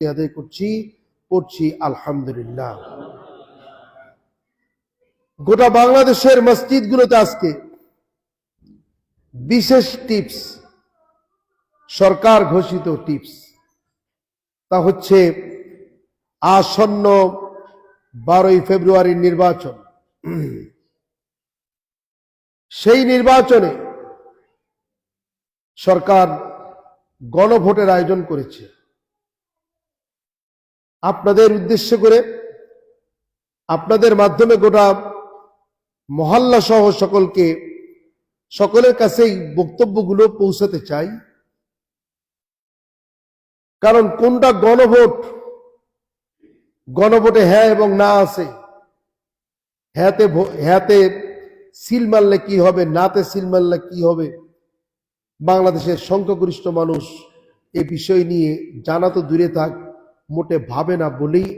আদায় করছি, পড়ছি আলহামদুলিল্লাহ। গোটা বাংলাদেশের মসজিদগুলোতে আজকে বিশেষ টিপস, সরকার ঘোষিত টিপস, তা হচ্ছে আসন্ন 12ই ফেব্রুয়ারির নির্বাচন। সেই নির্বাচনে সরকার গণভোটের আয়োজন করেছে। আপনাদের উদ্দেশ্য করে, আপনাদের মাধ্যমে গোটা মহল্লা সহ সকলের কাছেই বক্তব্যগুলো পৌঁছাতে চাই। কারণ কোনটা গণভোটে হ্যাঁ এবং না আছে। হ্যাঁতে সিল মারলে কি হবে, নাতে সিল মারলে কি হবে, বাংলাদেশের সংখ্যাগরিষ্ঠ মানুষ এই বিষয় নিয়ে জানা তো দূরে থাক, মোটে ভাবে না বলেই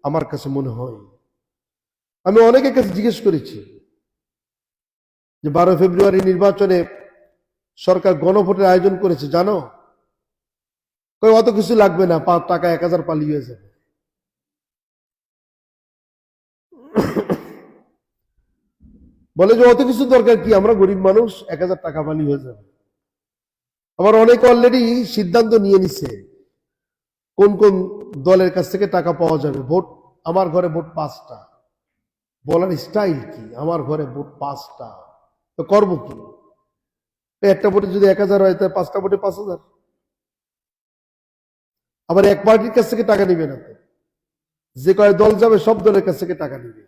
আমার কাছে মনে হয়। আমি অনেকের কাছে জিজ্ঞেস করেছি যে 12 ফেব্রুয়ারি নির্বাচনে সরকার গণভোটের আয়োজন করেছে, জানো? অত কিছু লাগবে না, টাকা 1000 পালিয়ে যাবে। বলে যে অত কিছু দরকার কি, আমরা গরিব মানুষ, 1000 টাকা পালি হয়ে যাবে। আবার অনেকে অলরেডি সিদ্ধান্ত নিয়ে নিছে কোন কোন দলের কাছ থেকে টাকা পাওয়া যাবে। ভোট, আমার ঘরে ভোট 5টা, বলার স্টাইল কি, আমার ঘরে ভোট 5টা, তো করবো কি? একটা ভোটে যদি 1000 হয়, তাহলে 5টা ভোটে 5000। আবার এক পার্টির কাছ থেকে টাকা নিবে না, তো যে কয় দল যাবে সব দলের কাছ থেকে টাকা নিবে।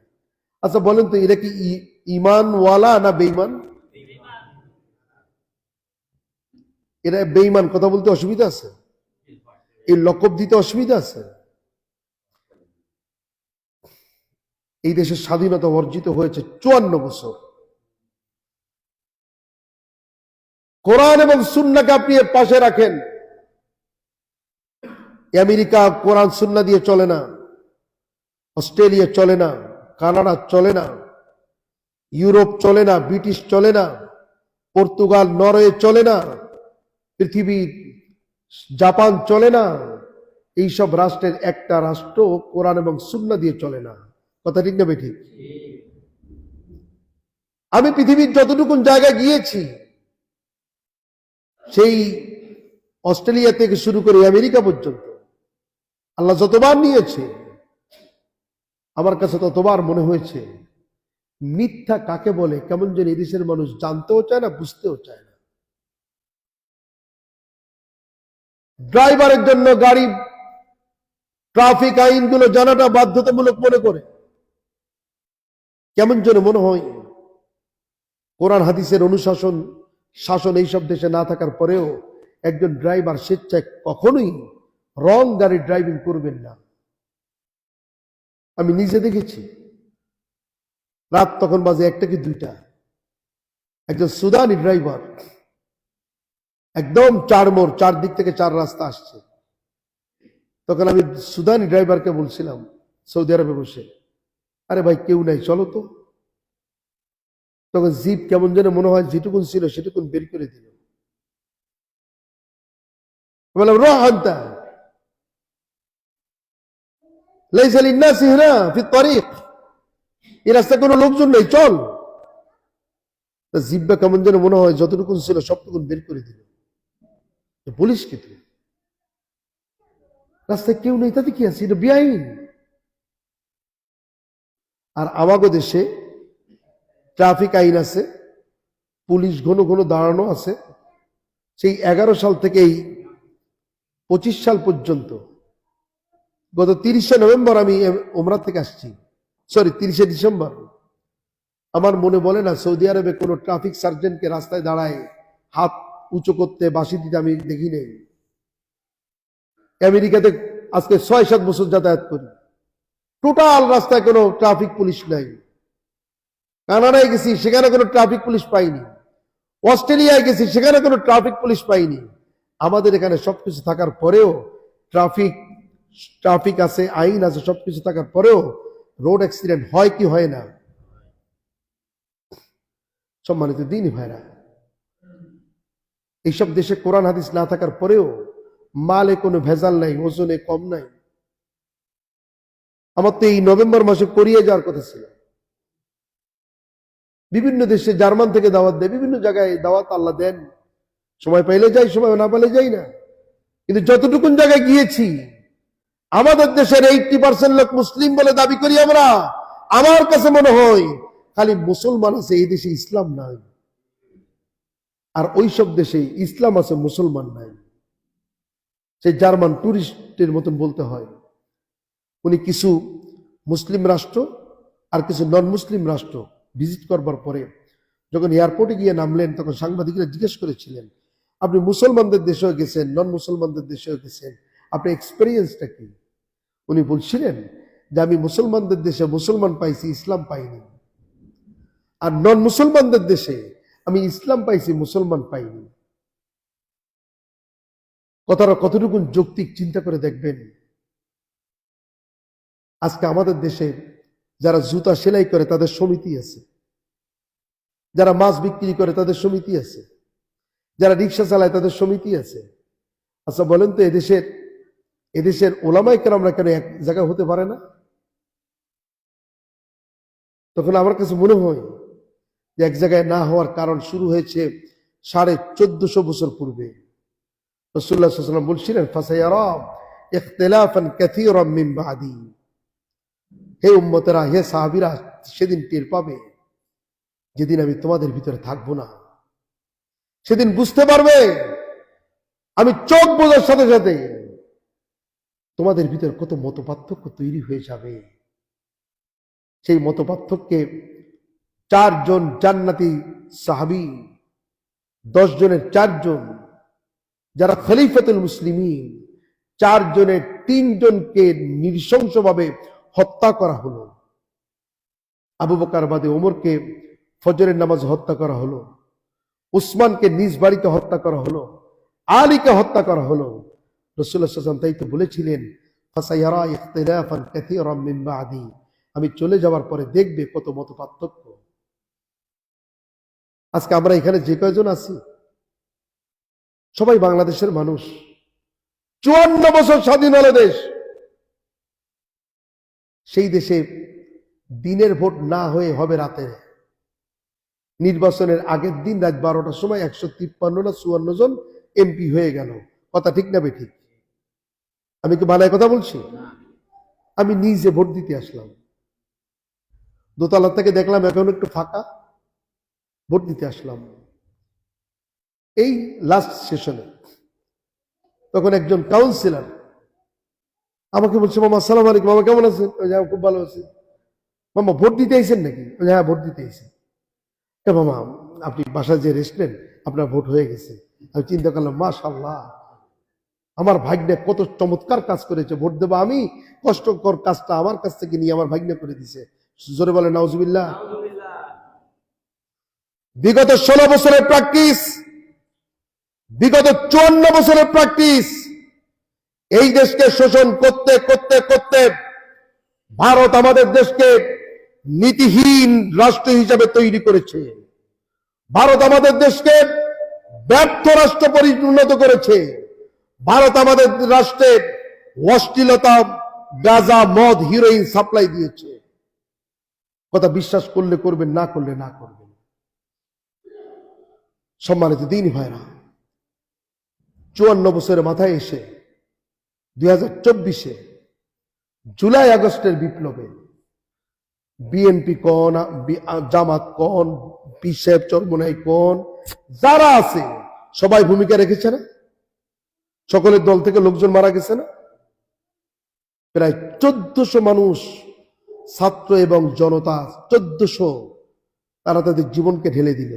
আচ্ছা বলেন তো, এরা কি ইমানওয়ালা না বেঈমান? এরা বেঈমান। কথা বলতে অসুবিধা আছে? এই লকব দিতে অসুবিধা আছে? এই দেশের স্বাধীনতা অর্জিত হয়েছে 54 বছর। কোরআন এবং সুন্নাহকে আপনি এর পাশে রাখেন। আমেরিকা কোরআন সুন্নাহ দিয়ে চলে না, অস্ট্রেলিয়া চলে না, কানাডা চলে না, ইউরোপ চলে না, ব্রিটিশ চলে না, পর্তুগাল নরওয়ে চলে না, পৃথিবীর জাপান চলে না। এইসব রাষ্ট্রের একটা রাষ্ট্র কোরআন এবং সুন্নাহ দিয়ে চলে না। কথা ঠিক না বেঠিক? আমি পৃথিবীর যতটুকুন জায়গায় গিয়েছি, সেই অস্ট্রেলিয়া থেকে শুরু করে আমেরিকা পর্যন্ত আল্লাহ যতবার নিয়েছে, আমার কাছে ততবার মনে হয়েছে মিথ্যা কাকে বলে কেমন যেন এই দেশের মানুষ জানতেও চায় না, বুঝতেও চায় না। ড্রাইভারের জন্য গাড়ি ট্রাফিক আইনগুলো জানাটা বাধ্যতামূলক মনে করে, কেমন যেন মনে হয় কোরআন হাদিসের অনুশাসন শাসন এইসব দেশে না থাকার পরেও একজন ড্রাইভার স্বেচ্ছায় কখনোই রং গাড়ি ড্রাইভিং করবেন না। আমি নিজে দেখেছি, রাত তখন বাজে 1টা কি 2টা, একজন সুদানি ড্রাইভার একদম 4 মোড়, 4 দিক থেকে 4 রাস্তা আসছে। তখন আমি সুদানি ড্রাইভারকে বলছিলাম, সৌদি আরবে বসে, আরে ভাই কেউ নাই, চলো তো। তখন জিপ কেমন যেন মনে হয় যেটুকুন ছিল সেটুকুন বের করে দিল। বললাম রহান্তা লাইসা লিন্নাসি হিনা ফি তারিক, এই রাস্তায় কোনো লোকজন নেই, চল। জিব্বা কেমন যেন মনে হয় যতটুকুন ছিল সবটুকুন বের করে দিল। পুলিশ কি, তুই রাস্তায় কেউ নেই তাতে কি আছে, এটা বেআইন। আর আমাগো দেশে ট্রাফিক আইন আছে, পুলিশ ঘন ঘন দাঁড়ানো আছে। সেই 11 সাল থেকে এই 25 সাল পর্যন্ত, গত 30শে নভেম্বর আমি ওমরা থেকে আসছি, 30শে ডিসেম্বর, আমার মনে বলে না সৌদি আরবে কোনো ট্রাফিক সার্জেন্টকে রাস্তায় দাঁড়ায় হাত উঁচু করতে, বাঁশি দিতে আমি দেখি নেই। আমেরিকাতে আজকে 6-7 বছর যাতায়াত করি, টোটাল রাস্তায় কোনো ট্রাফিক পুলিশ নাই। কানাডায় গেছি, সেখানে কোনো ট্রাফিক পুলিশ পাইনি। অস্ট্রেলিয়ায় গেছি, সেখানে কোনো ট্রাফিক পুলিশ পাইনি। আমাদের এখানে সবকিছু থাকার পরেও, ট্রাফিক আছে, আইন আছে, সবকিছু থাকার পরেও রোড অ্যাক্সিডেন্ট হয় কি হয় না? সম্মানিত দিনী ভাইরা, এইসব দেশে কোরআন হাদিস না থাকার পরেও মালে কোনো ভেজাল নাই, ওজনে কম নাই। আমার তো এই নভেম্বর মাসে কোরিয়া যাওয়ার কথা ছিল। বিভিন্ন দেশে জার্মান থেকে দাওয়াত দেয়, বিভিন্ন জায়গায় দাওয়াত আল্লাহ দেন, সময় পাইলে যাই, সময় না পাইলে যাই না। কিন্তু যতটুকুন জায়গায় গিয়েছি, আমাদের দেশের 80% লোক মুসলিম বলে দাবি করি আমরা। আমার কাছে মনে হয় খালি মুসলমান আছে এই দেশে, ইসলাম নাই। আর ওইসব দেশে ইসলাম আছে, মুসলমান নাই। সেই জার্মান টুরিস্টের মতন বলতে হয়। উনি কিছু মুসলিম রাষ্ট্র আর কিছু নন মুসলিম রাষ্ট্র ভিজিট করবার পরে যখন এয়ারপোর্টে গিয়ে নামলেন, তখন সাংবাদিকরা জিজ্ঞেস করেছিলেন, আপনি মুসলমানদের দেশেও গেছেন, নন মুসলমানদের দেশেও গেছেন, আপনার এক্সপেরিয়েন্সটা কি? উনি বলছিলেন যে আমি মুসলমানদের দেশে মুসলমান পাইছি, ইসলাম পাইনি। আর নন মুসলমানদের দেশে আমি ইসলাম পাইছি, মুসলমান পাইনি। কথাটা কতটুকু যৌক্তিক চিন্তা করে দেখবেন। আজকে আমাদের দেশে যারা জুতা সেলাই করে তাদের সমিতি আছে, যারা মাছ বিক্রি করে তাদের সমিতি আছে, যারা রিক্সা চালায় তাদের সমিতি আছে। আচ্ছা বলেন তো, এদেশের ওলামায়ে কেরামরা কেন এক জায়গায় হতে পারে না? তখন আমার কাছে মনে হয় যে এক জায়গায় না হওয়ার কারণ শুরু হয়েছে 1450 বছর পূর্বে। রাসূলুল্লাহ সাল্লাল্লাহু আলাইহি ওয়াসাল্লাম বলছিলেন, ফাসায়ারা ইখতিলাফান কাসীরাম মিন বাদি। হে উম্মতেরা, হে সাহাবীরা, সেদিন টের পাবে যেদিন আমি তোমাদের ভিতরে থাকবো না। সেদিন বুঝতে পারবে, আমি চোখ বোঝার সাথে সাথে তোমাদের ভিতরে কত মতপার্থক্য তৈরি হয়ে যাবে। সেই মতপার্থক্যে 4 জন জান্নাতি সাহাবী, 10 জনের 4 জন যারা খলিফাতুল মুসলিমিন, 4 জনের 3 জনকে নৃশংসভাবে হত্যা করা হলো। আবু বকর বাদে ওমরকে ফজরের নামাজ হত্যা করা হলো, উসমানকে নিজ বাড়িতে হত্যা করা হলো, আলীকে হত্যা করা হলো। রাসূলুল্লাহ সাল্লাল্লাহু আলাইহি ওয়াসাল্লাম তাই তো বলেছিলেন, ফাসায়ারা ইখতিলাফান কাসীরাম মিন বাদি। আমি চলে যাওয়ার পরে দেখবে কত মত পার্থক্য। আজকে আমরা এখানে যে কয়জন আছি সবাই বাংলাদেশের মানুষ। 54 বছর স্বাধীন হলো দেশ। সেই দেশে দিনের ভোট না হয়ে হবে রাতে। নির্বাচনের আগের দিন রাত 12টার সময় 153 না 54 জন এমপি হয়ে গেল। কথা ঠিক না বেঠিক? আমি কি বানায় কথা বলছি? আমি নিজে ভোট দিতে আসলাম, দোতলা থেকে দেখলাম এখন একটু ফাঁকা, ভোট দিতে আসলাম এই লাস্ট সেশনে। তখন একজন কাউন্সিলর আমাকে বলছে, মামা আসসালামু আলাইকুম, মামা কেমন আছেন? হ্যাঁ খুব ভালো আছি। মামা ভোট দিতে আইছেন নাকি? হ্যাঁ ভোট দিতে আইছেন। মামা আপনি বাসায় যে রেস্ট নেন, আপনার ভোট হয়ে গেছে। আমি চিন্তা করলাম, মাশাআল্লাহ, আমার ভাগ্নে কত চমৎকার কাজ করেছে। ভোট দেবো আমি, কষ্টকর কাজটা আমার কাছ থেকে নিয়ে আমার ভাগ্নে করে দিছে। জোরে বলে নাউজুবিল্লাহ। বিগত 16 বছরের প্র্যাকটিস, বিগত 54 বছরের প্র্যাকটিস, এই দেশকে শোষণ করতে করতে করতে ভারত আমাদের দেশকে নীতিহীন রাষ্ট্র হিসাবে তৈরি করেছে। ভারত আমাদের দেশকে ব্যর্থ রাষ্ট্র পরিণত করেছে। ভারত আমাদের রাষ্ট্রে অশ্লীলতা, গাঁজা, মদ, হিরোইন সাপ্লাই দিয়েছে। কথা বিশ্বাস করলে করবেন, না করলে না করবেন। সম্মানিত দিনী ভাইরা, 54 বছরের মাথায় এসে 2024-এ জুলাই আগস্টের বিপ্লবে বিএনপি কোন, জামাত কোন, পিসেব চরমোনাই কোন, যারা আছে সবাই ভূমিকা রেখেছে না? সকলের দল থেকে লোকজন মারা গেছে না? প্রায় 1400 মানুষ, ছাত্র এবং জনতা 1400, তারা তাদের জীবনকে ঢেলে দিল।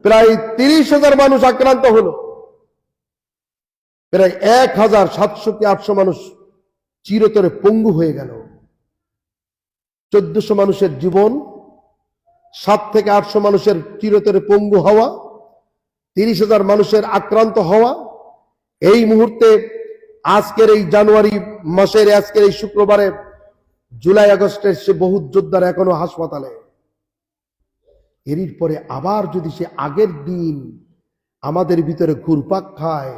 প্রায় 30,000 মানুষ আক্রান্ত হলো। প্রায় 1700 কি 800 মানুষ চিরতরে পঙ্গু হয়ে গেল। 1400 মানুষের জীবন, 7 থেকে 800 মানুষের চিরতরে পঙ্গু হওয়া, 30,000 মানুষের আক্রান্ত হওয়া। এই মুহূর্তে আজকের এই জানুয়ারি মাসের, আজকের এই শুক্রবারে, জুলাই আগস্টের সে বহু যোদ্ধারা এখনো হাসপাতালে। এরই পরে আবার যদি সে আগের দিন আমাদের ভিতরে ঘুরপাক খায়,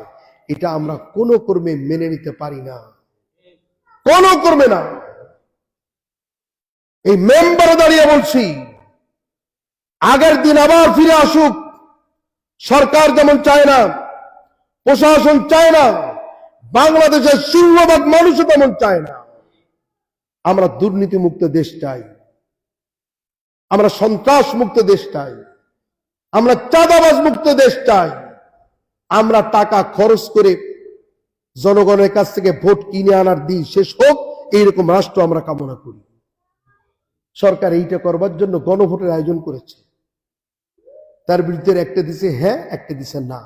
এটা আমরা কোনো কর্মে মেনে নিতে পারি না। কোনো করবে না। এই মেম্বারে দাঁড়িয়ে বলছি, আগের দিন আবার ফিরে আসুক। সরকার যেমন চায় না, প্রশাসন চায় না, বাংলাদেশের সিংহভাগ মানুষও তেমন চায় না। আমরা দুর্নীতি মুক্ত দেশ চাই, আমরা সন্ত্রাস মুক্ত দেশ চাই, আমরা চাঁদাবাজ মুক্ত দেশ চাই। আমরা টাকা খরচ করে জনগণের কাছ থেকে ভোট কিনে আনার দিন শেষ হোক, এইরকম রাষ্ট্র আমরা কামনা করি। সরকার এইটা করবার জন্য গণভোটের আয়োজন করেছে। তার বিরুদ্ধে একটা দিছে হ্যাঁ, একটা দিছে না।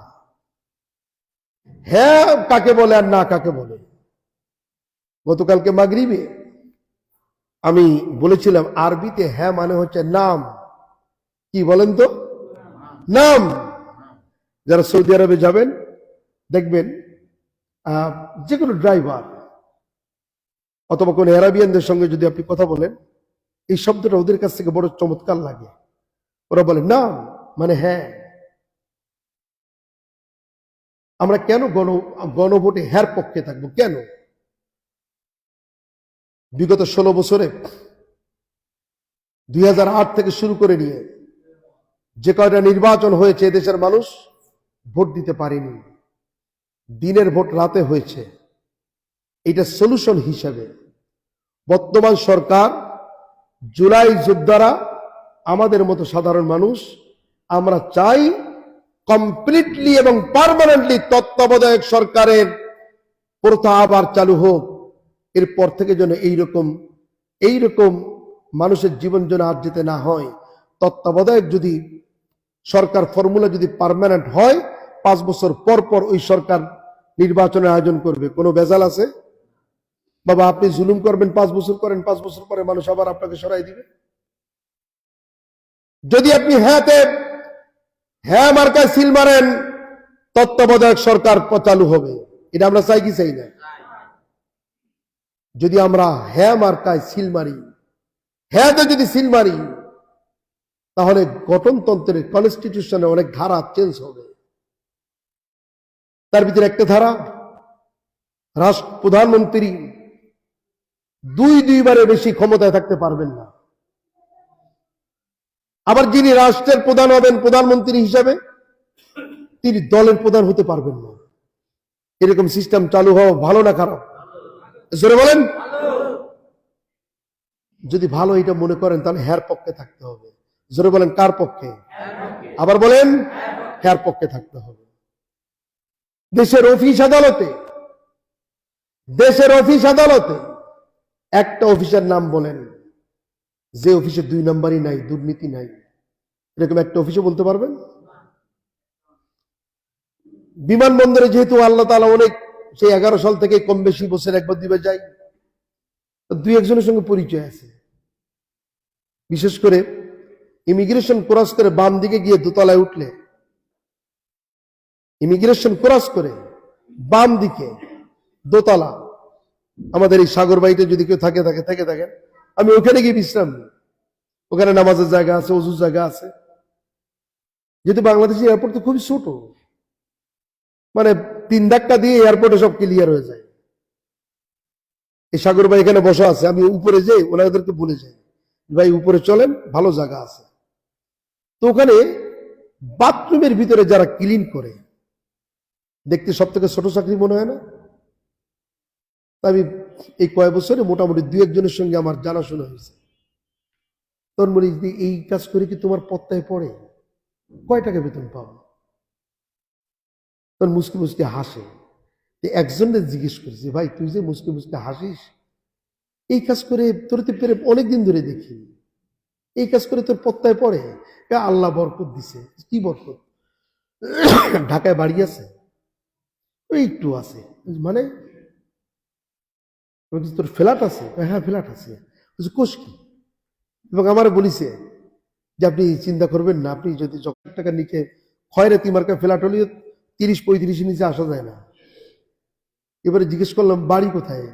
হ্যাঁ কাকে বলে আর না কাকে বলে, গতকালকে মাগরিবে আমি বলেছিলাম আরবিতে হ্যাঁ মানে হচ্ছে নাম। কি বলেন তো? নাম। যারা সৌদি আরবে যাবেন দেখবেন যে কোনো ড্রাইভার অথবা কোনো আরাবিয়ানদের সঙ্গে যদি আপনি কথা বলেন, এই শব্দটা ওদের কাছ থেকে বড় চমৎকার লাগে। ওরা বলে নাম মানে হ্যাঁ। আমরা কেন গণভোটে হ্যার পক্ষে থাকবো? কেন? বিগত 16 বছরে 2008 থেকে শুরু করে নিয়ে যে কয়টা নির্বাচন হয়েছে, দেশের মানুষ ভোট দিতে পারেনি। দিনের ভোট রাতে হয়েছে। এটা সলিউশন হিসেবে বর্তমান সরকার, জুলাই যোদ্ধারা, আমাদের মতো সাধারণ মানুষ, আমরা চাই কমপ্লিটলি এবং পার্মানেন্টলি তত্ত্বাবধায়ক সরকারের প্রথা আবার চালু হোক। এরপর থেকে যেন এইরকম মানুষের জীবন যেন আর যেতে না হয়। তত্ত্বাবধায়ক যদি সরকার ফর্মুলা যদি পার্মানেন্ট হয়, 5 বছর পর পর ওই সরকার নির্বাচনের আয়োজন করবে। কোনো ভেজাল আছে? বাবা আপনি জুলুম করবেন, 5 বছর করেন, 5 বছর পরে মানুষ আবার আপনাকে সরাই দিবে। যদি আপনি হ্যাঁ মার্কায় সিল মারেন, তত্ত্বাবধায়ক সরকার চালু হবে। এটা আমরা চাই কি চাই না? যদি আমরা হ্যাঁ মার্কায় সিল মারি, হ্যাঁতে যদি সিল মারি, তাহলে গঠনতন্ত্রের কনস্টিটিউশনে অনেক ধারা চেঞ্জ হবে। তার ভিতরে একটা ধারা, প্রধানমন্ত্রী দুইবারের বেশি ক্ষমতায় থাকতে পারবেন না। আবার যিনি রাষ্ট্রের প্রধান হবেন প্রধানমন্ত্রী হিসাবে, তিনি দলের প্রধান হতে পারবেন না। এরকম সিস্টেম চালু হওয়া ভালো না খারাপ? জোরে বলেন। যদি ভালো এটা মনে করেন তাহলে হ্যার পক্ষে থাকতে হবে। জোরে বলেন কার পক্ষে? আবার বলেন হ্যার পক্ষে থাকতে হবে। দেশের অফিস আদালতে একটা অফিসের নাম বলেন যে অফিসে 2 নাম্বারই নাই, দুর্নীতি নাই, এরকম একটা অফিসে বলতে পারবেন? বিমানবন্দরে যেহেতু আল্লাহ তাআলা অনেক, সেই 11 সাল থেকে কম বেশি বছর একবার দিবে যাই, 2-1 জনের সঙ্গে পরিচয় আছে। বিশেষ করে ইমিগ্রেশন ক্রস করে বাম দিকে গিয়ে দোতলায় উঠলে, ইমিগ্রেশন ক্রস করে বাম দিকে দোতলা, আমাদের এই সাগর বাড়িতে যদি কেউ থেকে থাকেন, আমি ওখানে গিয়ে বিশ্রাম নিই। ওখানে নামাজের জায়গা আছে, ওযুর জায়গা আছে। যেহেতু বাংলাদেশের এয়ারপোর্ট তো খুবই ছোট, মানে 3 ধাক্কা দিয়ে এয়ারপোর্টে সব ক্লিয়ার হয়ে যায়। এই সাগর ভাই এখানে বসা আছে, আমি উপরে যাই, ওনাদেরকে বলে যাই ভাই উপরে চলেন, ভালো জায়গা আছে। তো ওখানে বাথরুমের ভিতরে যারা ক্লিন করে, দেখতে সব থেকে ছোট চাকরি মনে হয় না? আমি এই কয়েক বছরে মোটামুটি 2-1 জনের সঙ্গে আমার জানাশোনা হয়েছে। তখন বলি এই কাজ করে কি তোমার পত্তায় পড়ে? কয় টাকা বেতন পাও? তখন মুসকি মুসকি হাসে। একজনের জিজ্ঞেস করেছি, ভাই তুই যে মুসকি মুসকি হাসিস, এই কাজ করে তোর তো অনেকদিন ধরে দেখি, এই কাজ করে তোর পত্তায় পড়ে? আল্লাহ বরকত দিছে। কি বরকত? ঢাকায় বাড়ি আছে? ওই একটু আছে। মানে তোর ফ্ল্যাট আছে? হ্যাঁ ফ্ল্যাট আছে। কোষ কি? এবং আমার বলিছে যে আপনি চিন্তা করবেন না, আপনি যদি টাকা নিচে খয়রাতি মার্কা ফ্ল্যাট হলে 30-35 নিচে আসা যায় না। এবারে জিজ্ঞেস করলাম বাড়ি কোথায়?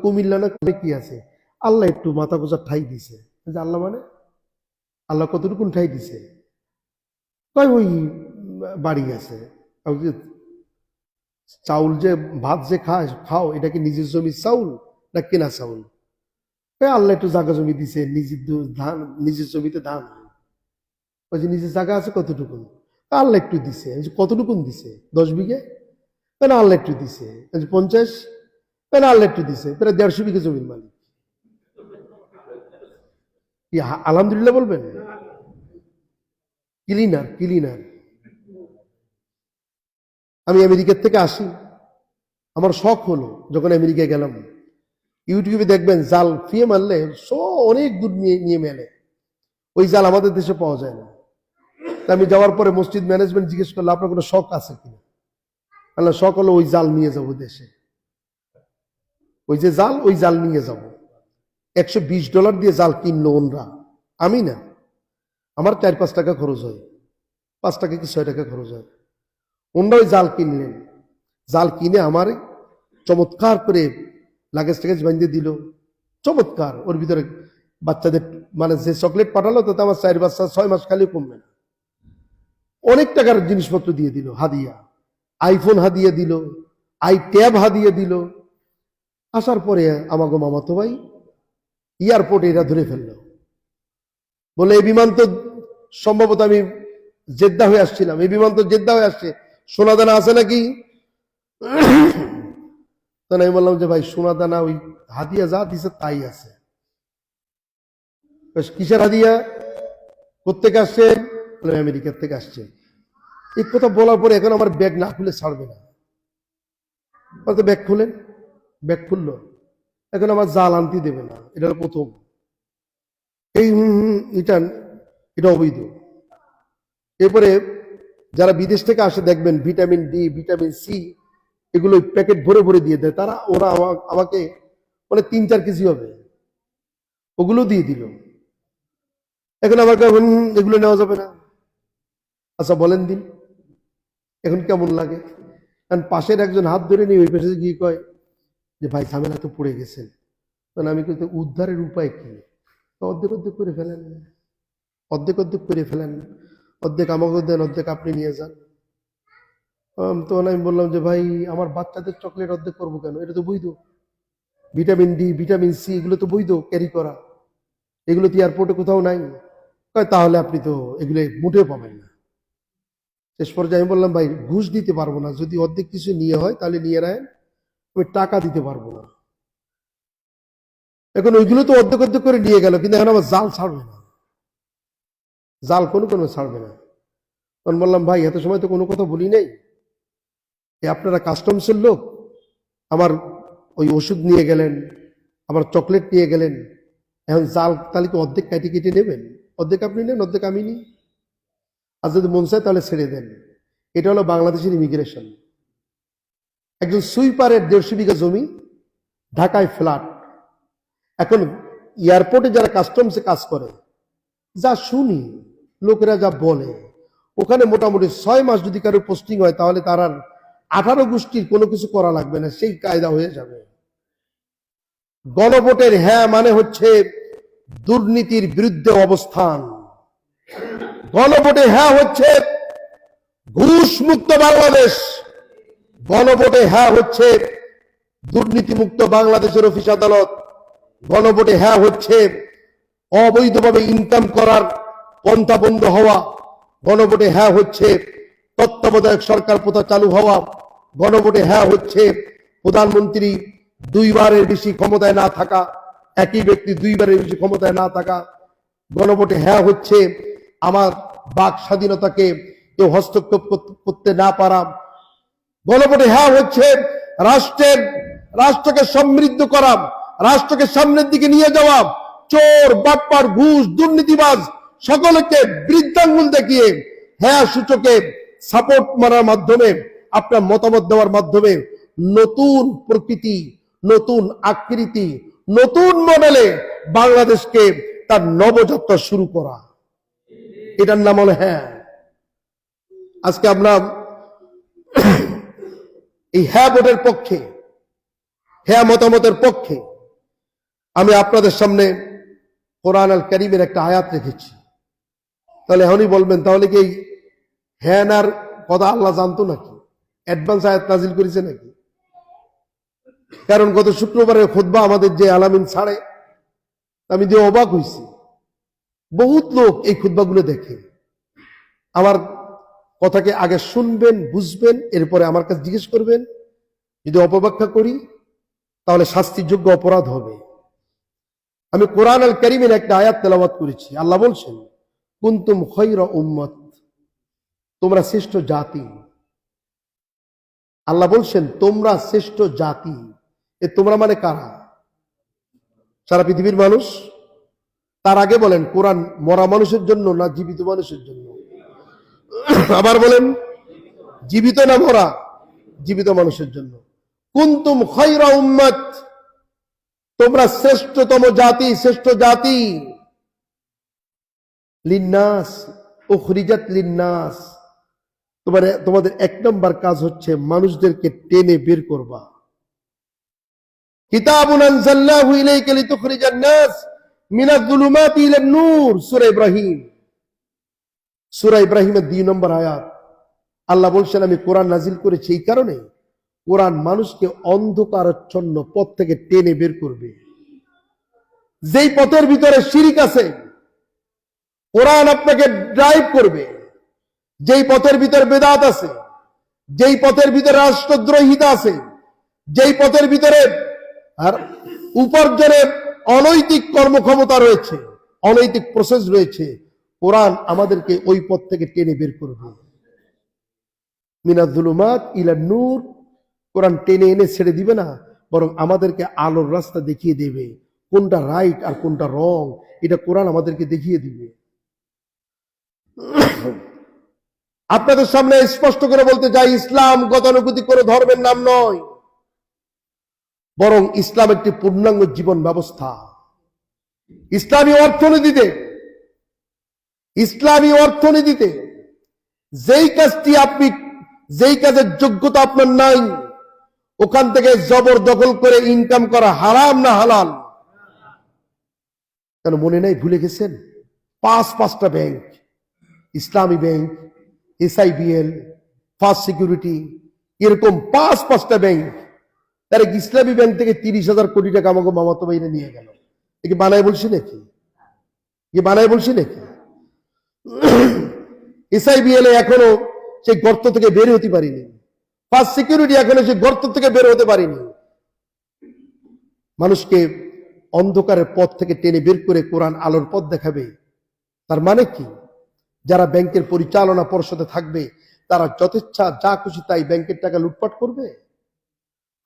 কুমিল্লা না কি আছে? আল্লাহ একটু মাথা গোজার ঠাই দিছে। আল্লাহ মানে আল্লাহ কতটুকুন ঠাই দিছে? ওই বাড়ি আছে। চাউল যে ভাত যে খাও, এটা কি নিজের জমির চাউল না কেনা চাউল? আল্লাহ একটু জায়গা জমি দিছে, ধান, নিজের জমিতে ধান। ওই যে নিজের জায়গা আছে কতটুকু? আল্লাহ একটু দিছে। কতটুকুন দিছে? 10 বিঘে? কেন আল্লাহ একটু দিছে। 50? কেন আল্লাহ একটু দিছে। প্রায় 150 বিঘে জমির মালিক। কি আলহামদুলিল্লাহ বলবেন? Cleaner cleaner. আমি আমেরিকার থেকে আসি, আমার শখ হলো যখন আমেরিকায় গেলাম, ইউটিউবে দেখবেন জাল ফিয়ে মারলে অনেক দূর নিয়ে মেলে, ওই জাল আমাদের দেশে পাওয়া যায় না। আমি যাওয়ার পরে মসজিদ ম্যানেজমেন্ট জিজ্ঞেস করলো, আপনার কোনো শখ আছে কিনা? আল্লাহ শখ হলো ওই জাল নিয়ে যাব দেশে, ওই যে জাল, ওই জাল নিয়ে যাব। $120 দিয়ে জাল কিনলো ওনরা, আমি না। আমার 4-5 টাকা খরচ হয়, 5 টাকা কি 6 টাকা খরচ হয়। ওনরা ওই জাল কিনলেন, জাল কিনে আমার চমৎকার করে লাগেজ টাগেজ বাঁধিয়ে দিল, চমৎকার। ওর ভিতরে বাচ্চাদের মানে যে চকলেট পাঠালো তাতে আমার 4 বাচ্চা 6 মাস খালি কমবে না। অনেক টাকার জিনিসপত্র দিয়ে দিল হাদিয়া, আইফোন হাদিয়া দিল, ট্যাব হাদিয়া দিল। আসার পরে আমাগো মামাতো ভাই এয়ারপোর্টে এরা ধরে ফেললো, বলে এই বিমান তো সম্ভবত, আমি জেদ্দা হয়ে আসছিলাম, এই বিমান তো জেদ্দা হয়ে আসছে, সোনা দানা আছে নাকি? তখন আমি বললাম যে ভাই সোনা দানা ওই হাদিয়া যা দিছে তাই আছে। কিসের হাদিয়া? কোত্থেকে আসছে? আমেরিকার থেকে আসছে। এই কথা বলার পরে এখন আমার ব্যাগ না খুলে ছাড়বে না। ব্যাগ খুলেন, ব্যাগ খুললো, এখন আমার জাল আনতে দেবে না। এটা প্রথম। এই এটা অবৈধ। এরপরে যারা বিদেশ থেকে আসে দেখবেন ভিটামিন ডি, ভিটামিন সি এগুলো প্যাকেট ভরে ভরে দিয়ে দেয় তারা। ওরা আমাকে মানে 3-4 কেজি হবে, ওগুলো দিয়ে দিল। এখন আমাকে এগুলো নেওয়া যাবে না। আচ্ছা বলেন দিন, এখন কেমন লাগে? কারণ পাশের একজন হাত ধরে নিয়ে ওই পাশে গিয়ে কয় যে ভাই ঝামেলা তো পড়ে গেছেন। তখন আমি কিন্তু উদ্ধারের উপায় কি? অর্ধেক অর্ধেক করে ফেলেন, অর্ধেক অর্ধেক করে ফেলেন, অর্ধেক আমাকে দেন, অর্ধেক আপনি নিয়ে যান। তখন আমি বললাম যে ভাই আমার বাচ্চাদের চকলেট অর্ধেক করবো কেন? এটা তো বৈধ। ভিটামিন ডি, ভিটামিন সি এগুলো তো বৈধ ক্যারি করা, এগুলো তো এয়ারপোর্টে কোথাও নাই। তাহলে আপনি তো এগুলো মোটেও পাবেন না। শেষ পর্যায়ে আমি বললাম ভাই ঘুষ দিতে পারবো না, যদি অর্ধেক কিছু নিয়ে হয় তাহলে নিয়ে নেন, আমি টাকা দিতে পারবো না। এখন ওইগুলো তো অর্ধেক অর্ধেক করে নিয়ে গেল, কিন্তু এখন আমার জাল ছাড়বে না, জাল কোনো ছাড়বে না। তখন বললাম ভাই এত সময় তো কোনো কথা বলি নাই, আপনারা কাস্টমসের লোক, আমার ওই ওষুধ নিয়ে গেলেন, আমার চকলেট নিয়ে গেলেন, এখন জাল তাহলে কি অর্ধেক কেটে কেটে নেবেন? অর্ধেক আপনি নেন, অর্ধেক আমি নিই, আর যদি মন চায় তাহলে ছেড়ে দেন। এটা হলো বাংলাদেশের ইমিগ্রেশন। একজন সুইপারের 150 বিঘা জমি, ঢাকায় ফ্ল্যাট। এখন এয়ারপোর্টে যারা কাস্টমসে কাজ করে, যা শুনি লোকেরা যা বলে, ওখানে মোটামুটি 6 মাস যদি কারো পোস্টিং হয় তাহলে তার আর 18 গোষ্ঠীর কোনো কিছু করা লাগবে না, সেই কায়দা হয়ে যাবে। গণভোটের হ্যাঁ মানে হচ্ছে দুর্নীতির বিরুদ্ধে অবস্থান। গণভোটে হ্যাঁ হচ্ছে ঘুষ মুক্ত বাংলাদেশ। গণভোটে হ্যাঁ হচ্ছে দুর্নীতিমুক্ত বাংলাদেশের অফিস আদালত। গণভোটে হ্যাঁ হচ্ছে অবৈধভাবে ইনকাম করার পন্থা বন্ধ হওয়া। গণভোটে হ্যাঁ হচ্ছে তত্ত্বাবধায়ক সরকার প্রথা চালু হওয়া। গণভোটে হ্যাঁ হচ্ছে প্রধানমন্ত্রী 2 বারের বেশি ক্ষমতায় না থাকা, একই ব্যক্তি 2 বারের বেশি ক্ষমতায় না থাকা। গণভোটে হ্যাঁ হচ্ছে আমার বাক স্বাধীনতাকে কেউ হস্তক্ষেপ করতে না পারা। গণভোটে হ্যাঁ হচ্ছে রাষ্ট্রকে সমৃদ্ধ করা, রাষ্ট্রকে সামনের দিকে নিয়ে যাওয়া। চোর, বাটপার, ঘুষ, দুর্নীতিবাজ সকলকে বৃদ্ধাঙ্গুল দেখিয়ে হ্যাঁ সূচকে সাপোর্ট মারার মাধ্যমে, আপনার মতামত দেওয়ার মাধ্যমে নতুন প্রকৃতি, নতুন আকৃতি, নতুন মডেলে বাংলাদেশকে তার নবযাত্রা শুরু করা, এটার নাম হলো হ্যাঁ। আজকে আমরা এই হ্যাঁ ভোটের পক্ষে, হ্যাঁ মতামতের পক্ষে। আমি আপনাদের সামনে কোরআন আল কারীমের একটা আয়াত রেখেছি। তাহলে এখনই বলবেন তাহলে কি হ্যাঁ নার কথা আল্লাহ জানতো নাকি? অ্যাডভান্স আয়াত নাজিল করেছে নাকি? কারণ গত শুক্রবারের খুতবা আমাদের যে আলামিন ছাড়ে, আমি যে অবাক হয়েছি, বহুত লোক এই খুতবাগুলো দেখে। আমার কথাকে আগে শুনবেন, বুঝবেন, এরপরে আমার কাছে জিজ্ঞেস করবেন। যদি অপব্যাখ্যা করি তাহলে শাস্তিযোগ্য অপরাধ হবে। আমি কোরআন আল কারীমের একটা আয়াত তেলাওয়াত করেছি। আল্লাহ বলছেন, কুনতুম খায়রা উম্মাত, তোমরা শ্রেষ্ঠ জাতি। আল্লাহ বলছেন তোমরা শ্রেষ্ঠ জাতি। এ তোমরা মানে কারা? সারা পৃথিবীর মানুষ? তার আগে বলেন কোরআন মরা মানুষের জন্য না জীবিত মানুষের জন্য? আবার বলেন, জীবিত না মরা? জীবিত মানুষের জন্য। কুনতুম খায়রা উম্মাত, তোমরা শ্রেষ্ঠতম জাতি, শ্রেষ্ঠ জাতি। লিন্নাস, উখরিজাত লিন্নাস, তোমাদের এক নম্বর কাজ হচ্ছে মানুষদেরকে টেনে বের করবা। কিতাবুন আনজালনাহু ইলাইকা লিতুখরিজান নাস মিনাজ যুলুমাতি ইলান নূর, সূরা ইব্রাহিম। সূরা ইব্রাহিমের 2 নম্বর আয়াত। আল্লাহ বলছেন আমি কোরআন নাজিল করেছি এই কারণে, কোরআন মানুষকে অন্ধকারাচ্ছন্ন পথ থেকে টেনে বের করবে। যেই পথের ভিতরে শিরিক আছে, কোরআন আপনাকে ড্রাইভ করবে। যেই পথের ভিতরে বেদাত আছে, যেই পথের ভিতরে রাষ্ট্রদ্রোহিতা আছে, যেই পথের ভিতরে আর উপার্জনের অনৈতিক কর্মক্ষমতা রয়েছে, অনৈতিক প্রসেস রয়েছে, কোরআন আমাদেরকে ওই পথ থেকে টেনে বের করবে। মিনাজ যুলুমাত ইলান নূর, কোরআন টেনে এনে ছেড়ে দিবে না, বরং আমাদেরকে আলোর রাস্তা দেখিয়ে দেবে। কোনটা রাইট আর কোনটা রং, এটা কোরআন আমাদেরকে দেখিয়ে দিবে। আপনাদের সামনে স্পষ্ট করে বলতে চাই, ইসলাম গতানুগতিক করে ধর্মের নাম নয়, বরং ইসলাম একটি পূর্ণাঙ্গ জীবন ব্যবস্থা। ইসলামী অর্থনীতিতে যেই কাজের যোগ্যতা আপনার নাই, ওখান থেকে জবরদখল করে ইনকাম করা হারাম না হালাল? কেন মনে নাই, ভুলে গেছেন? পাঁচটা ব্যাংক, ইসলামী ব্যাংক, SIBL, ফার্স্ট সিকিউরিটি, এরকম পাঁচটা ব্যাংক। তার ইসলামী ব্যাংক থেকে 30,000 কোটি টাকা আমাকে মামাতো ভাইরে নিয়ে গেল। একে বানায় বলছি নাকি? SIBL এখনো সেই গর্ত থেকে বের হতে পারিনি। ফার্স্ট সিকিউরিটি এখনো সেই গর্ত থেকে বের হতে পারিনি। মানুষকে অন্ধকারের পথ থেকে টেনে বের করে কোরআন আলোর পথ দেখাবে। তার মানে কি? যারা ব্যাংকের পরিচালনা পর্ষদে থাকবে, তারা যথেচ্ছা যা খুশি তাই ব্যাংকের টাকা লুটপাট করবে।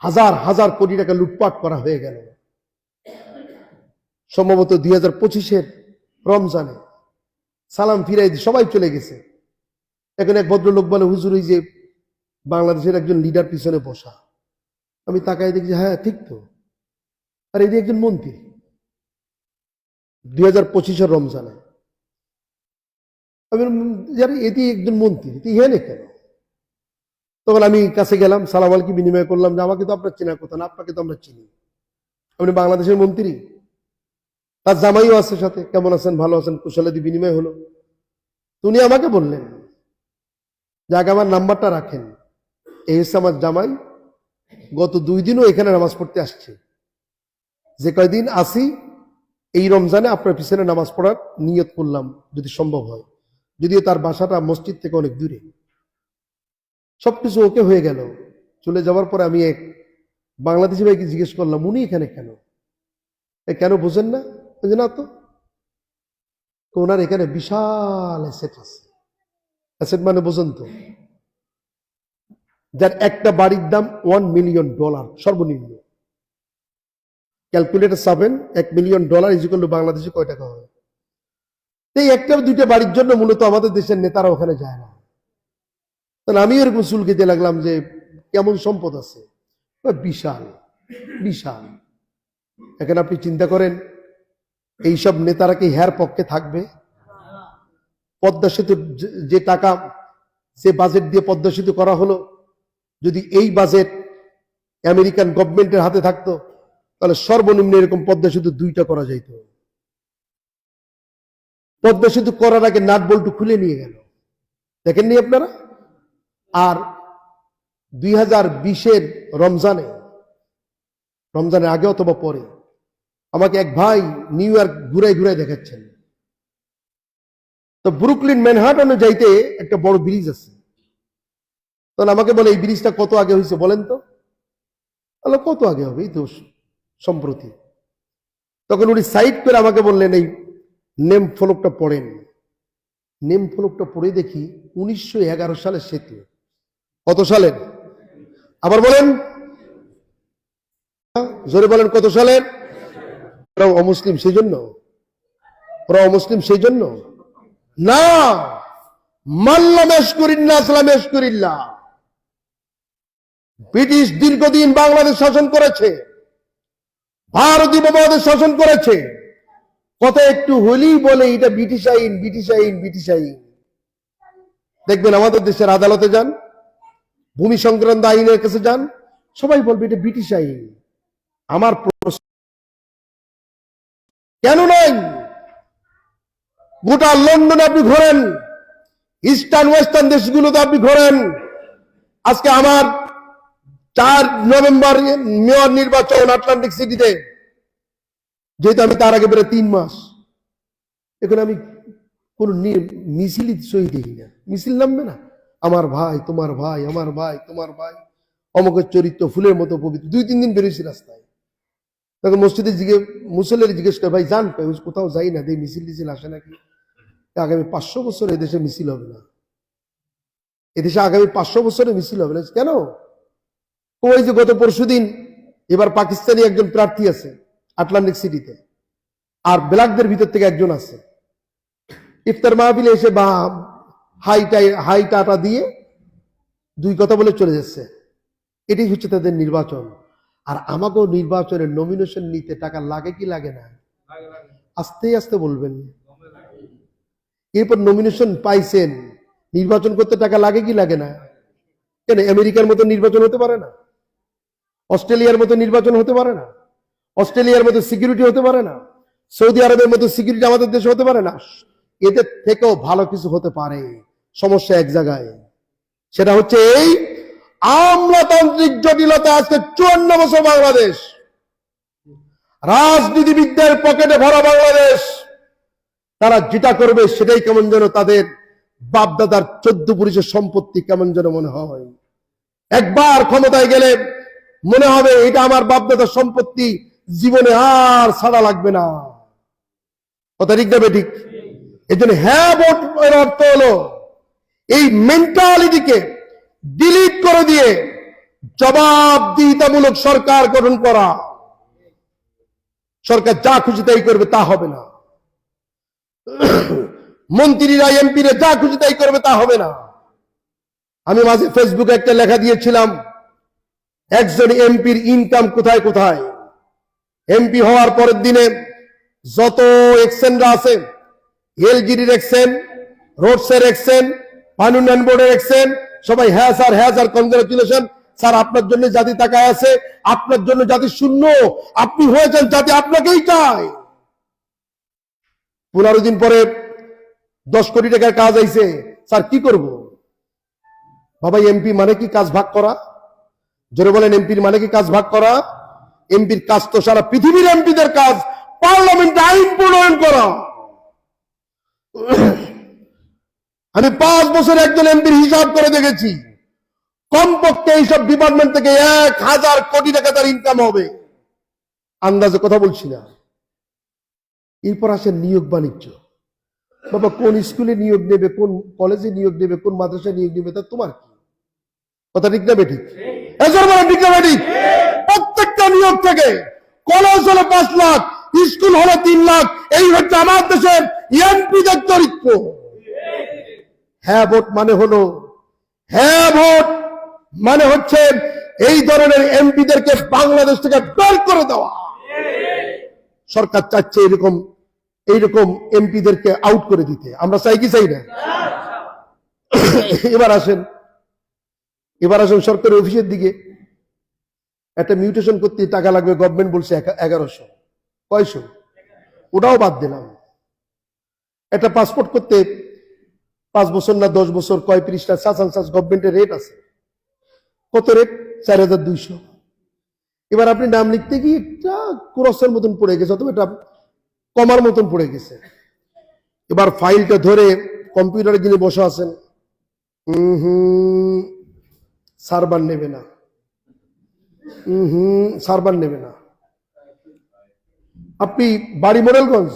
হাজার হাজার কোটি টাকা লুটপাট করা হয়ে গেল। সম্ভবত 2025-এর রমজানে সালাম ফিরাই দিয়ে সবাই চলে গেছে। এখন এক ভদ্রলোক বলে, হুজুর এই যে বাংলাদেশের একজন লিডার পিছনে বসা। আমি তাকাই দেখি, হ্যাঁ ঠিক তো, আর এটি একজন মন্ত্রী। 2025-এর রমজানে আমি এটি একজন মন্ত্রী, ইহানে কেন? তখন আমি কাছে গেলাম, সালাম আলাইকি বিনিময় করলাম যে আমাকে তো আপনার চেনা কথা না, আপনাকে তো আমরা চিনি, আপনি বাংলাদেশের মন্ত্রী। তার জামাইও আছে সাথে, কেমন আছেন, ভালো আছেন, কুশলাদি বিনিময় হলো। উনি আমাকে বললেন যে আগে আমার নাম্বারটা রাখেন, এই হচ্ছে আমার জামাই, গত 2 দিনও এখানে নামাজ পড়তে আসছে। যে কয়দিন আসি এই রমজানে আপনার পিছনে নামাজ পড়ার নিয়ত করলাম যদি সম্ভব হয়, যদিও তার বাসাটা মসজিদ থেকে অনেক দূরে। সবকিছু ওকে হয়ে গেল। চলে যাওয়ার পরে আমি এক বাংলাদেশি ভাইকে জিজ্ঞেস করলাম, উনি এখানে কেন? কেন বোঝেন না? না তো, ওনার এখানে বিশাল অ্যাসেট আছে। অ্যাসেট মানে বোঝেন তো, যার একটা বাড়ির দাম $1 মিলিয়ন সর্বনিম্ন। ক্যালকুলেটর চাবেন, $1 মিলিয়ন বাংলাদেশে কয় টাকা হয়? এই একটা দুইটা বাড়ির জন্য মূলত আমাদের দেশের নেতারা ওখানে যায় না। তাহলে আমি এরকম চুল খেতে লাগলাম যে কেমন সম্পদ আছে, বিশাল বিশাল। এখন আপনি চিন্তা করেন, এইসব নেতারা কি হ্যার পক্ষে থাকবে? পদ্মা সেতু যে টাকা, যে বাজেট দিয়ে পদ্মা সেতু করা হলো, যদি এই বাজেট আমেরিকান গভর্নমেন্টের হাতে থাকতো, তাহলে সর্বনিম্ন এরকম পদ্মা সেতু 2টা করা যাইত। পদ্মা সেতু করার আগে নাট বল্টু খুলে নিয়ে গেল, দেখেননি আপনারা? আর 2020-এর রমজানে রমজানের আগে অথবা পরে। আমাকে এক ভাই নিউ ইয়র্ক ঘুরাই ঘুরাই দেখাচ্ছেন। তো ব্রুকলিন ম্যানহাটনে যাইতে একটা বড় ব্রিজ আছে। তখন আমাকে বলে এই ব্রিজটা কত আগে হয়েছে বলেন তো। বললো কত আগে হবে, এই তো সম্প্রতি। তখন উনি সাইড করে আমাকে বললেন এই নেম ফলকটা পড়েন। নেম ফলকটা পড়ে দেখি 1911 সালের সেতু। কত সালের? আবার বলেন, জোরে বলেন, কত সালের? ওরা অমুসলিম সেই জন্য? ওরা অমুসলিম সেই জন্য না। মাল্লাম এশকুরিল্লাহ সালাম এশকুরিল্লাহ। ব্রিটিশ দীর্ঘদিন বাংলাদেশ শাসন করেছে, ভারতীয় উপমহাদেশ শাসন করেছে। কত একটু হলেই বলে এটা ব্রিটিশ আইন, ব্রিটিশ আইন, ব্রিটিশ আইন। দেখবেন আমাদের দেশের আদালতে যান, ভূমি সংক্রান্ত আইনের কাছে যান, সবাই বলবে এটা ব্রিটিশ আইন। আমার প্রশ্ন, কেন নাই? গোটা লন্ডনে আপনি ঘোরেন, ইস্টার্ন ওয়েস্টার্ন দেশগুলোতে আপনি ঘোরেন। আজকে আমার 4 নভেম্বর মেয়র নির্বাচন আটলান্টিক সিটিতে, যেহেতু আমি তার আগে বেরো 3 মাস, এখন আমি কোন মিছিলই সই দেখি না। মিছিল নামবে না, আমার ভাই তোমার ভাই, আমার ভাই তোমার ভাই, অমুকের চরিত্র ফুলের মতো পবিত্র। 2-3 দিন বেরোইছি রাস্তায়। তখন মসজিদে মুসল্লির জিজ্ঞেস করে ভাই যান কোথাও যাই না, দেখি মিছিল টিছিল আসে নাকি। আগামী 500 বছর এদেশে মিছিল হবে না, এদেশে আগামী 500 বছরে মিছিল হবে না। কেন? ওই যে গত পরশুদিন এবার পাকিস্তানি একজন প্রার্থী আছে আটলান্টিক সিটিতে, আর ব্ল্যাকদের ভিতর থেকে একজন আছে। ইফতার মাহফিলে এসে বা হাই টাটা দিয়ে 2 কথা বলে চলে যাচ্ছে। এটাই হচ্ছে তাদের নির্বাচন। আর আমাকেও নির্বাচনের নমিনেশন নিতে টাকা লাগে কি লাগে না? আস্তে আস্তে বলবেন। এরপর নমিনেশন পাইছেন, নির্বাচন করতে টাকা লাগে কি লাগে না? কেন আমেরিকার মতো নির্বাচন হতে পারে না? অস্ট্রেলিয়ার মতো নির্বাচন হতে পারে না? অস্ট্রেলিয়ার মতো সিকিউরিটি হতে পারে না? সৌদি আরবের মতো সিকিউরিটি আমাদের দেশে হতে পারে না? এদের থেকেও ভালো কিছু হতে পারে। সমস্যা এক জায়গায়, সেটা হচ্ছে এই আমলাতান্ত্রিক জটিলতা। আজকে 54 বছর বাংলাদেশ, রাজনীতিবিদদের পকেটে ভরা বাংলাদেশ। তারা যেটা করবে সেটাই কেমন যেন তাদের বাপদাদার 14 পুরুষের সম্পত্তি কেমন যেন মনে হয়। একবার ক্ষমতায় গেলে মনে হবে এটা আমার বাপদাদার সম্পত্তি, জীবনে আর ছাড়া লাগবে না। কথা ঠিক না বেঠিক? এই জন্য হ্যাঁ ভোট এর অর্থ হলো এই মেন্টালিটিকে ডিলিট করে দিয়ে জবাবদিহিতামূলক সরকার গঠন করা। সরকার যা খুশি তাই করবে তা হবে না, মন্ত্রীরা এমপিরা যা খুশি তাই করবে তা হবে না। আমি মাঝে ফেসবুকে একটা লেখা দিয়েছিলাম, একজন এমপির ইনকাম কোথায় কোথায়। এমপি হওয়ার পরের দিনে যত এক্সেনরা আছে, এলজিডির এক্সেন, রোডসের এক্সেন, পানি উন্নয়ন বোর্ডের এক্সেন, সবাই হ্যাঁ স্যার কনগ্রাচুলেশন স্যার, আপনার জন্য জাতি তাকায় আছে, আপনার জন্য জাতি শূন্য, আপনি হয়েছেন জাতি আপনাকেই চায়। 15 দিন পরে 10 কোটি টাকার কাজ আইছে, স্যার কি করব? বাবা এমপি মানে কি কাজ ভাগ করা? জোরে বলেন, এমপির মানে কি কাজ ভাগ করা? এমপির কাজ তো সারা পৃথিবীর এমপিদের কাজ পার্লামেন্টে আইন প্রণয়ন করা। আমি 5 বছর একজন এমপির হিসাব করে দেখেছি, কমপক্ষে এইসব ডিপার্টমেন্ট থেকে 1000 কোটি টাকা তার ইনকাম হবে, আন্দাজে কথা বলছি না। এরপর আসে নিয়োগ বাণিজ্য। বাবা কোন স্কুলে নিয়োগ নেবে, কোন কলেজে নিয়োগ নেবে, কোন মাদ্রাসায় নিয়োগ নেবে, তা তোমার কি? কথা ঠিক না বেঠিক? ঠিক না বেঠিক? প্রত্যেকটা নিয়োগ থেকে কলেজ হলো 5 লাখ, স্কুল হলো 3 লাখ। এই হচ্ছে আমার দেশের এমপিদের চরিত্র। হ্যাঁ ভোট মানে হলো, হ্যাঁ ভোট মানে হচ্ছে এই ধরনের এমপিদেরকে বাংলাদেশ থেকে বের করে দেওয়া। সরকার চাচ্ছে এইরকম এমপিদেরকে আউট করে দিতে। আমরা চাই কি চাই না? এবার আসেন সরকারি অফিসের দিকে। একটা মিউটেশন করতে টাকা লাগবে, গভর্নমেন্ট বলছে 1100, কয়শো, ওটাও বাদ দিলাম। একটা পাসপোর্ট করতে 5 বছর না 10 বছর, কয় পৃষ্ঠা গভর্নমেন্টের রেট আছে। কত রেট? 4200। এবার আপনি নাম লিখতে গিয়ে একটা ক্রসের মতন পড়ে গেছে অথবা এটা কমার মতন পড়ে গেছে। এবার ফাইলটা ধরে কম্পিউটারে যিনি বসে আছেন, সার্ভার নেবে না, সার্ভার নেবে না। আপনি বাড়ি মোরেলগঞ্জ,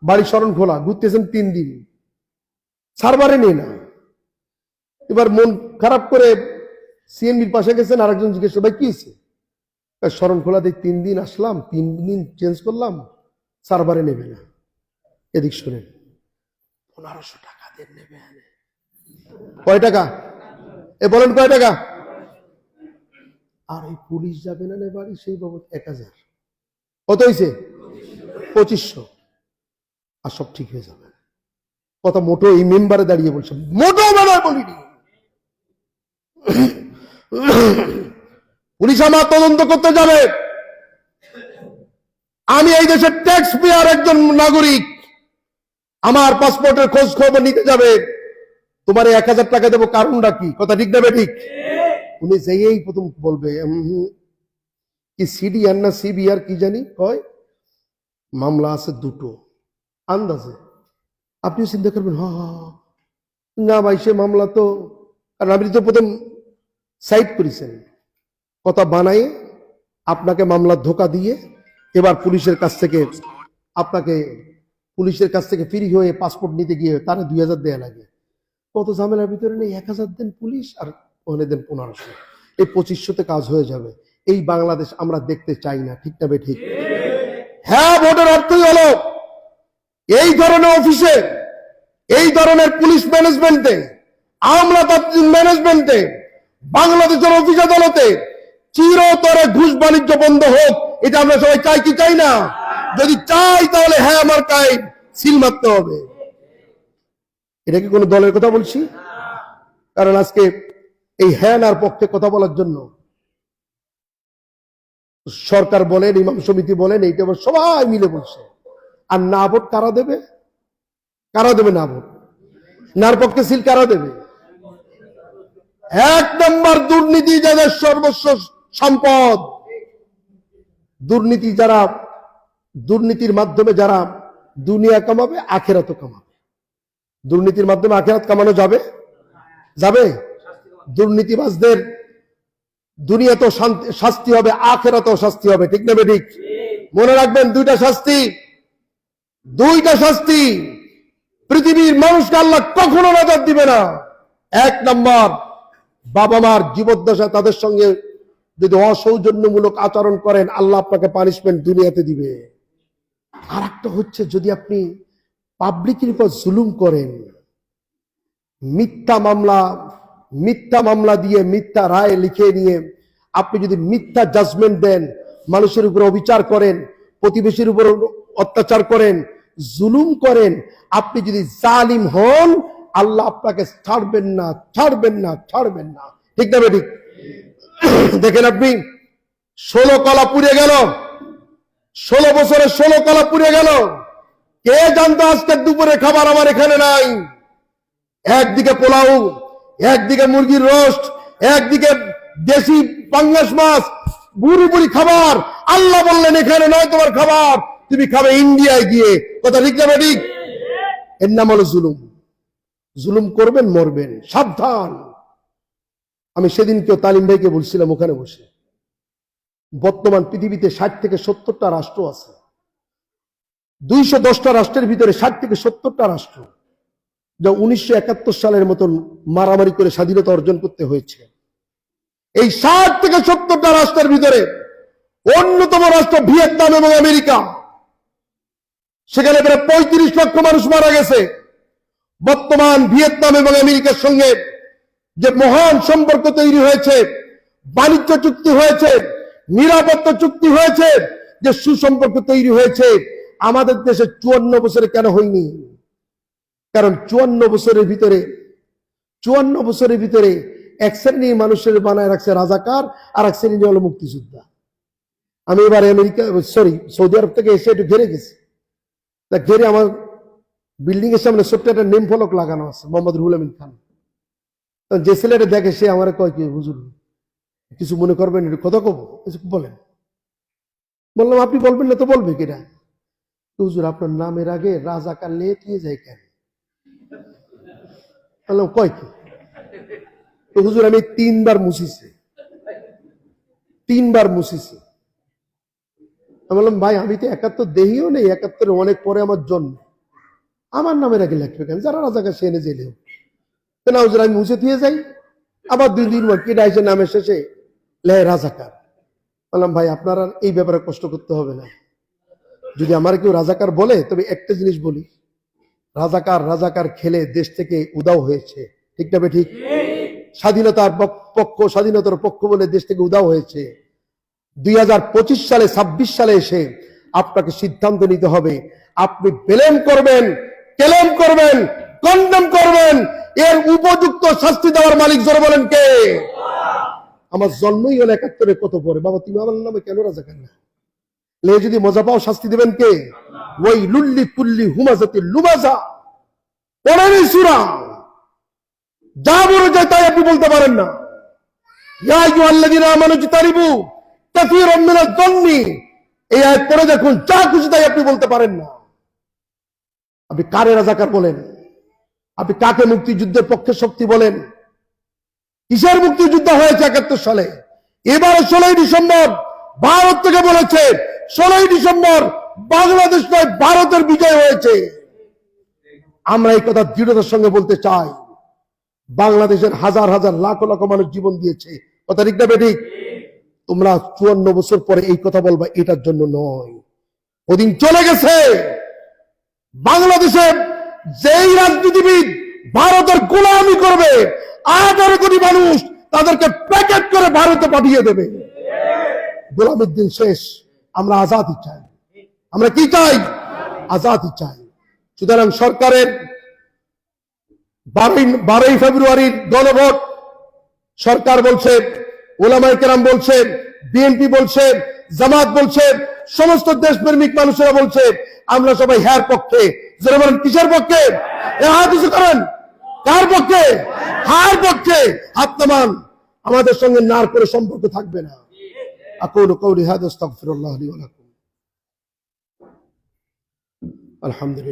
বাড়ি শরণখোলা, ঘুরতেছেন 3 দিন, সার্ভারে নেই না। এবার মন খারাপ করে সিএনবির পাশে গেছেন, আরেকজন জিজ্ঞেস ভাই কি হয়েছে? শরণখোলাতে 3 দিন আসলাম, 3 দিন চেঞ্জ করলাম, সার্ভারে নেবে না। এদিক শুনেন, 1500 টাকা দেন নেবে। কয় টাকা? বলেন কয় টাকা? আর ওই পুলিশ যাবে না বাড়ি, সেই বাবদ 1000। কত হয়েছে? 2500। আর সব ঠিক হয়ে যাবে। কথা মোটো এই মেম্বারে দাঁড়িয়ে বলছে, মোটো বেলায় বলিনি। পুলিশ আমার তদন্ত করতে যাবে, আমি এই দেশের ট্যাক্স পেয়ার একজন নাগরিক, আমার পাসপোর্টের খোঁজ খবর নিতে যাবে, তোমার 1000 টাকা দেবো, কারণটা কি? কথা ঠিক দেবে? ঠিক। উনি যেই প্রথম বলবে কি সিডিআর না সিবিআর কি জানি কয়, মামলা আছে 2টো আন্দাজে। আপনিও চিন্তা করবেন না ভাই সে মামলা তো, কারণ আপনি তো প্রথম সাইড করেছেন, কথা বানাই আপনাকে মামলা ধোকা দিয়ে এবার পুলিশের কাছ থেকে আপনাকে ফ্রি হয়ে পাসপোর্ট নিতে গিয়ে তারা 2000 দেয়া লাগে। কত ঝামেলার ভিতরে নেই, 1000 দেন পুলিশ আর ওখানে দেন 1500, এই 2500তে কাজ হয়ে যাবে। এই বাংলাদেশ আমরা দেখতে চাই না, ঠিক না ঠিক? হ্যাঁ, ভোটের অর্থই হলো এই ধরনের অফিসে, এই ধরনের পুলিশ ম্যানেজমেন্টে, আমলাতান্ত্রিক ম্যানেজমেন্টে, বাংলাদেশের অফিস আদালতে চিরতরে ঘুষ বাণিজ্য বন্ধ হোক। এটা আমরা সবাই চাই কি চাই না? যদি চাই তাহলে হ্যাঁ আমার কাই সিল মারতে হবে। এটা কি কোনো দলের কথা বলছি? কারণ আজকে এই হ্যাঁ আর পক্ষে কথা বলার জন্য সরকার বলেন, ইমাম সমিতি বলেন, এইটা সবাই মিলে বলছে। আর না ভোট কারা দেবে? কারা দেবে না ভোট? নার পক্ষে সিল কারা দেবে? 1 নম্বর দুর্নীতি, যাদের সর্বস্ব সম্পদ, দুর্নীতির মাধ্যমে যারা দুনিয়া কামাবে, আখেরাতও কামাবে। দুর্নীতির মাধ্যমে আখেরাত কামানো যাবে? যাবে? দুর্নীতিবাজদের দুনিয়াতেও শাস্তি হবে, আখেরাতেও শাস্তি হবে, ঠিক না ঠিক? মনে রাখবেন, 2টা শাস্তি পৃথিবীর মানুষকে আল্লাহ কখনো নজর দিবে না। 1 নম্বর, বাবা মার জীবদ্দশায় তাদের সঙ্গে যদি অসৌজন্যমূলক আচরণ করেন, আল্লাহ আপনাকে পানিশমেন্ট দুনিয়াতে দিবে। আর একটা হচ্ছে, যদি আপনি পাবলিকের উপর জুলুম করেন, মিথ্যা মামলা দিয়ে মিথ্যা রায় লিখে নিয়ে আপনি যদি মিথ্যা জাজমেন্ট দেন, মানুষের উপর অবিচার করেন, প্রতিবেশীর উপর অত্যাচার করেন, জুলুম করেন, আপনি যদি জালিম হন, আল্লাহ আপনাকে ছাড়বেন না, ছাড়বেন না, ছাড়বেন না, ঠিক না ঠিক? দেখেন আপনি 16 কলা পুড়ে গেল, 16 বছরে 16 কলা পুড়ে গেল। কে জানতো আজকের দুপুরে খাবার আমার এখানে নাই? একদিকে পোলাও, একদিকে মুরগির রোস্ট, একদিকে দেশি পাঙ্গাস মাছ, বুড়ি বুড়ি খাবার। আল্লাহ বললেন এখানে নয় তোমার খাবার, তুমি খাবে ইন্ডিয়ায় গিয়ে। কথা ঠিক না ঠিক? এর নাম হলো জুলুম। জুলুম করবেন, মরবেন, সাবধান। আমি সেদিন কেউ তালিম ভাইকে বলছিলাম ওখানে বসে, বর্তমান পৃথিবীতে 60 থেকে 70টা রাষ্ট্র আছে। 210টা রাষ্ট্রের ভিতরে 60 থেকে 70টা রাষ্ট্র যা 1971 সালের মতন মারামারি করে স্বাধীনতা অর্জন করতে হয়েছে। এই 60 থেকে 70টা রাষ্ট্রের ভিতরে অন্যতম রাষ্ট্র ভিয়েতনাম এবং আমেরিকা। সেখানে প্রায় 35 লক্ষ মানুষ মারা গেছে। বর্তমান ভিয়েতনাম এবং আমেরিকার সঙ্গে যে মহান সম্পর্ক তৈরি হয়েছে, বাণিজ্য চুক্তি হয়েছে, নিরাপত্তা চুক্তি হয়েছে, যে সুসম্পর্ক তৈরি হয়েছে, আমাদের দেশে 54 বছরে কেন হয়নি? কারণ 54 বছরের ভিতরে এক শ্রেণীর মানুষের বানায় রাখছে রাজাকার, আর এক শ্রেণী হলো মুক্তিযোদ্ধা। আমি এবার সৌদি আরব থেকে এসে একটু ঘেরে গেছি। তা ঘেরে আমার বিল্ডিং এর সামনে ছোট্ট একটা নেম ফলক লাগানো আছে, মোহাম্মদ রুহুল আমিন খান। যে ছেলেটা দেখে সে আমার কয় কি হুজুর কিছু মনে করবেন, এটা কথা কব, কিছু বলেন। বললাম আপনি বলবেন না তো বলবে কিনা? হুজুর আপনার নামের আগে রাজাকার লেটিয়ে যায় কেন? বললাম কয় কি? তো হুজুর আমি 3 বার মুছিছি, 3 বার মুছিছি। আমি বললাম ভাই আমি তো 71 দেহিও নেই, 71 অনেক পরে আমার জন্ম, আমার নামের আগে লিখবে কেন? যারা রাজাকার সে এনে জেলেও না হুজুর আমি মুছে দিয়ে যাই, আবার 2 দিন কেটে আসে নামের শেষে লে রাজাকার। বললাম ভাই আপনার আর এই ব্যাপারে কষ্ট করতে হবে না। যদি আমার কেউ রাজাকার বলে তবে একটা জিনিস বলি, রাজাকার রাজাকার খেলে দেশ থেকে উদাও হয়েছে, ঠিক না ঠিক? স্বাধীনতার পক্ষ, স্বাধীনতার পক্ষ বলে দেশ থেকে উদাও হয়েছে। 2025 সালে 26 সালে এসে আপনাকে সিদ্ধান্ত নিতে হবে, আপনি ব্লেম করবেন, ক্লেম করবেন, কন্ডেম করবেন, এর উপযুক্ত শাস্তি দেওয়ার মালিক জোরে বলেন কে? আমার জন্মই হলো 71 কত পরে, বাবা তুমি আমার নামে কেন রাজাকার না? লে যদি মজা পাও শাস্তি দেবেন কে? ওই লুল্লি কুল্লি হুমাজাতি লুমাজা, পড়েনি সূরা, যা বলে যায় তাই আপনি বলতে পারেন না। ইয়া আইয়ুহাল্লাযীনা আমানু ইজতানিবু কাসীরাম মিনাজ যন্নি, এই আয়াত পড়ে দেখুন, যা খুশি তাই আপনি বলতে পারেন না। আপনি কারে রাজাকার বলেন? আপনি কাকে মুক্তিযুদ্ধের পক্ষে শক্তি বলেন? কিসের মুক্তিযুদ্ধ হয়েছে 71 সালে? এবার 16ই ডিসেম্বর ভারত থেকে বলেছে 16ই ডিসেম্বর বাংলাদেশ নয় ভারতের বিজয় হয়েছে। আমরা এই কথা দৃঢ়তার সঙ্গে বলতে চাই। বাংলাদেশের হাজার হাজার লাখ লাখ মানুষ জীবন দিয়েছে, কথা ঠিক না বেঠিক? তোমরা 54 বছর পরে এই কথা বলবা, এটার জন্য নয়, ওদিন চলে গেছে। বাংলাদেশে যেই রাজনীতিবিদ ভারতের গোলামি করবে, 18 কোটি মানুষ তাদেরকে প্যাকেট করে ভারতে পাঠিয়ে দেবে। গোলামির দিন শেষ। আমরা আজাদি চাই। আমরা কি চাই? আজাদি চাই। সুতরাং সরকারের 12ই ফেব্রুয়ারির গণভোট, সরকার বলছে, ওলামায়ে কেরাম বলছে, বিএনপি বলছে, জামাত বলছে, সমস্ত দেশপ্রেমিক মানুষেরা বলছে আমরা সবাই হ্যার পক্ষে। যারা বলেন কিসের পক্ষে? হাত উঁচু করেন। কার পক্ষে? হার পক্ষে। হাত নামান। আমাদের সঙ্গে নার করে সম্পর্ক থাকবে না। আকুলু কওলি হাযা আস্তাগফিরুল্লাহ লি ওয়া লাকুম। আলহামদুলিল্লাহ।